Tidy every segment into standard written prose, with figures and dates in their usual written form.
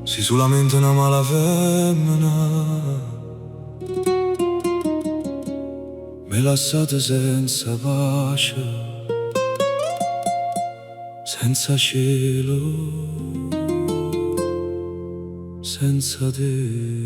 Si solamente una mala femmina mi lasciate senza pace, senza cielo, senza te.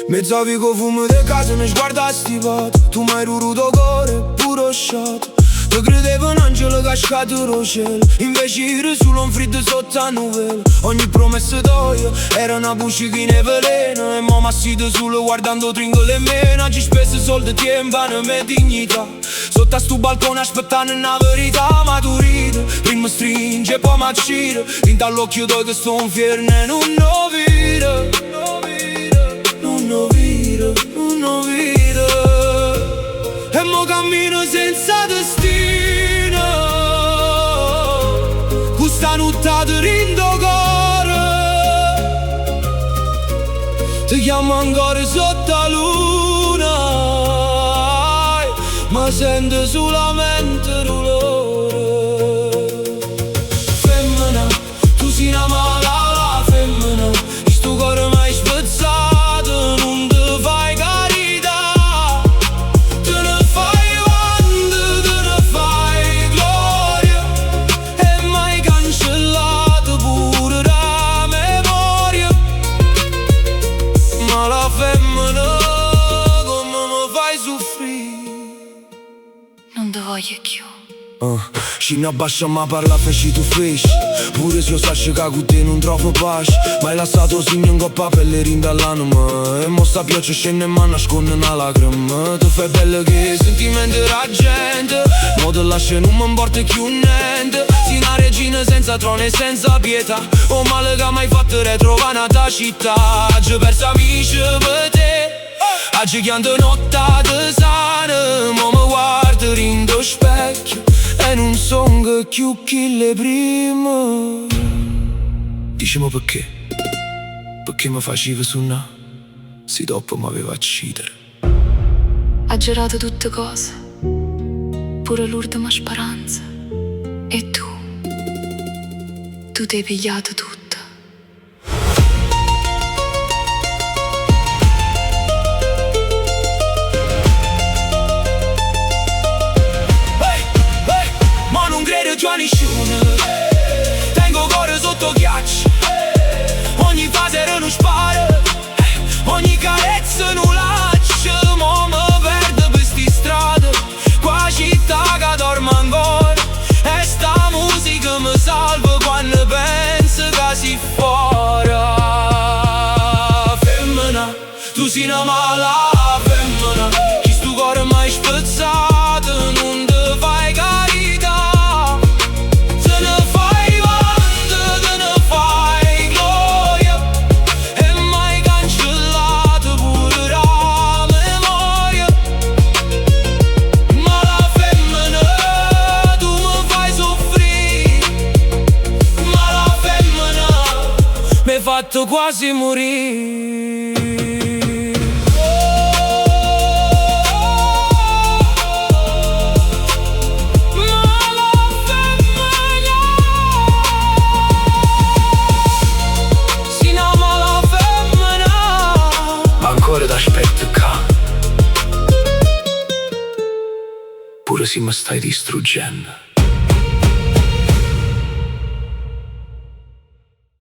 Mezzo vico fumo de casa, mi sguarda stipato. Tu m'hai ruruto cuore, puro shot. Te credevo un angelo cascato dal cielo, invece eri solo un freddo sotto a nuvole. Ogni promessa tua era una bucina veleno, e mo' m'assido solo guardando tringole e meno. Oggi spesso soldi, tempo, e mia dignità. Sotto a sto balcone aspettando una verità maturita. Prima stringe e poi m'accira, tinta all'occhio tuo che sto un fierne e non lo vedo. Non vedo. E mo' cammino senza destino, questa nottata rindo cuore. Ti chiamo ancora sotto la luna, ma sento solamente dolore. Femmina, tu sei una mala femmina, sto cuore mai spezzato. Non te voglio più. Și ne abbascia ma parla feci tu feci. Pure se io saccio che con te non trovo pace. Ma hai lasciato segno in coppa pelle rinda all'anima. E mo sta pioggia scende e mi nasconde una lacrima. Tu fai bello che sentimenti la gente, mo te lascia non mi importa più niente. Sei una regina senza trono e senza pietà. O male che mai fatto retrovare nata città. Oggi perso amici per te, oggi chianto nottata sana. Mo mi guardo rindo specchio e non son che più chi le prima. Dicimi perché? Perché mi facevi suonare se dopo mi aveva uccidere. Ha girato tutte cose, pure l'ultima speranza. E tu ti hai pigliato tutto. Tengo cuore sotto ghiaccio, ogni fase non spara, ogni carezza non lascia. Mo mi perdo per sti strade, qua città che dorme ancora. E sta musica mi salva quando penso che si fuori. Femmina, tu sei una mala femmina, chi sto cuore mai spezzato, non te fai carità. Fatto quasi morire. Mala femmina, sì, una mala femmina. Ma ancora t'aspetto qua, pure se mi stai distruggendo.